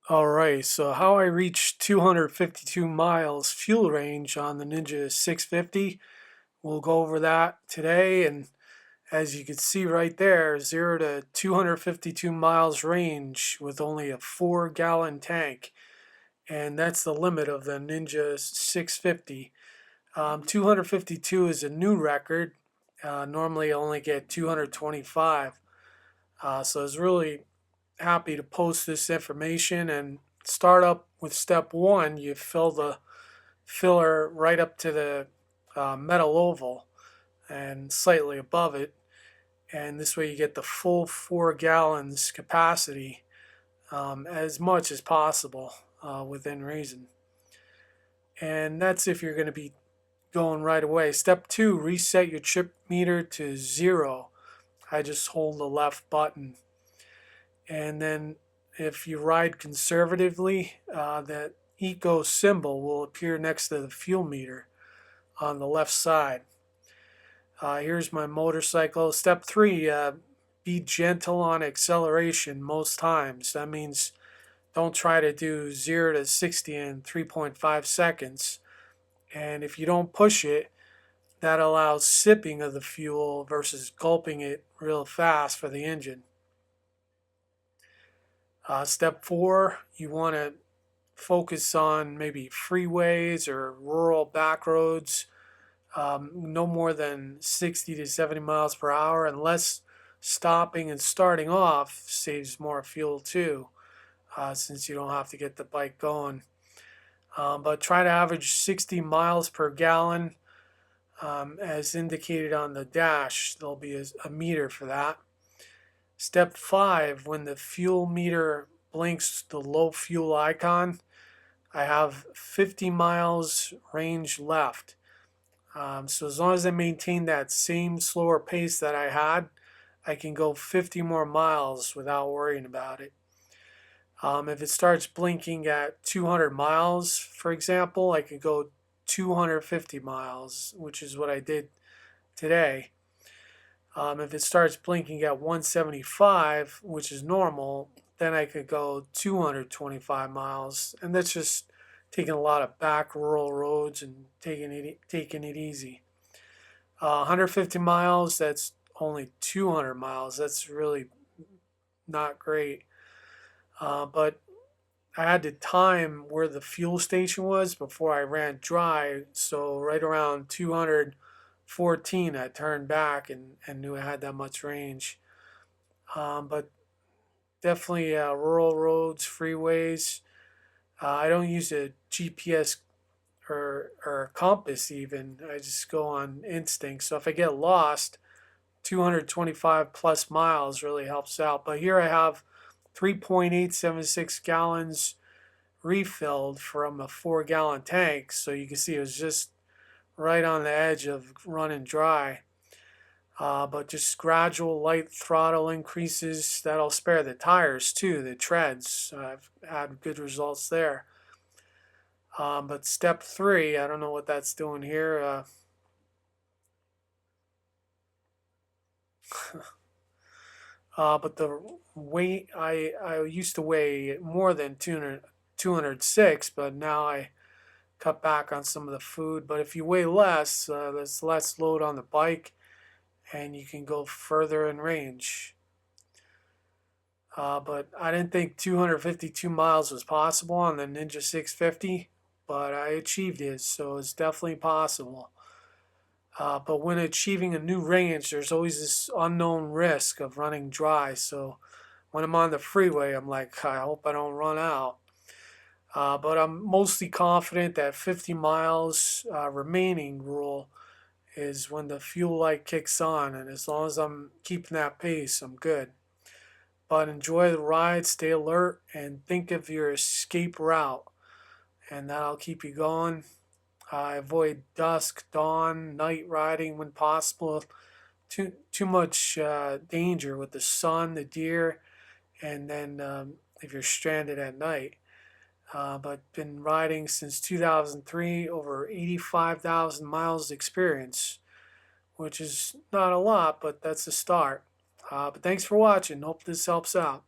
Alright, so how I reached 252 miles fuel range on the Ninja 650. We'll go over that today, and as you can see right there, 0 to 252 miles range with only a 4-gallon tank, and that's the limit of the Ninja 650. 252 is a new record. Normally I only get 225, so it's really happy to post this information and start up with step one. You fill the filler right up to the metal oval and slightly above it, and this way you get the full 4 gallons capacity, as much as possible within reason. And that's if you're going to be going right away. Step two, reset your trip meter to 0. I just hold the left button, and then if you ride conservatively, that eco symbol will appear next to the fuel meter on the left side. Here's my motorcycle. Step three, be gentle on acceleration most times. That means don't try to do 0 to 60 in 3.5 seconds. And if you don't push it, that allows sipping of the fuel versus gulping it real fast for the engine. Step four, you want to focus on maybe freeways or rural back roads, no more than 60 to 70 miles per hour, unless stopping and starting off saves more fuel too, since you don't have to get the bike going. But try to average 60 miles per gallon, as indicated on the dash. There'll be a meter for that. Step five, when the fuel meter blinks the low fuel icon, I have 50 miles range left. So as long as I maintain that same slower pace that I had, I can go 50 more miles without worrying about it. If it starts blinking at 200 miles, for example, I could go 250 miles, which is what I did today. If it starts blinking at 175, which is normal, then I could go 225 miles, and that's just taking a lot of back rural roads and taking it easy. 150 miles, that's only 200 miles. That's really not great. But I had to time where the fuel station was before I ran dry, so right around 214, I turned back and knew I had that much range. But definitely rural roads, freeways. I don't use a GPS or a compass even. I just go on instinct. So if I get lost, 225 plus miles really helps out. But here I have 3.876 gallons refilled from a 4 gallon tank. So you can see it was just right on the edge of running dry. But just gradual light throttle increases, that'll spare the tires too, the treads. I've had good results there. But step three, I don't know what that's doing here. But the weight, I used to weigh more than 206, but now I cut back on some of the food. But if you weigh less, there's less load on the bike, and you can go further in range. But I didn't think 252 miles was possible on the Ninja 650, but I achieved it, so it's definitely possible. But when achieving a new range, there's always this unknown risk of running dry. So when I'm on the freeway, I'm like, I hope I don't run out. But I'm mostly confident that 50 miles remaining rule is when the fuel light kicks on, and as long as I'm keeping that pace, I'm good. But enjoy the ride, stay alert, and think of your escape route, and that'll keep you going. Avoid dusk, dawn, night riding when possible. Too much danger with the sun, the deer, and then if you're stranded at night. But been riding since 2003, over 85,000 miles experience, which is not a lot, but that's a start. But thanks for watching. Hope this helps out.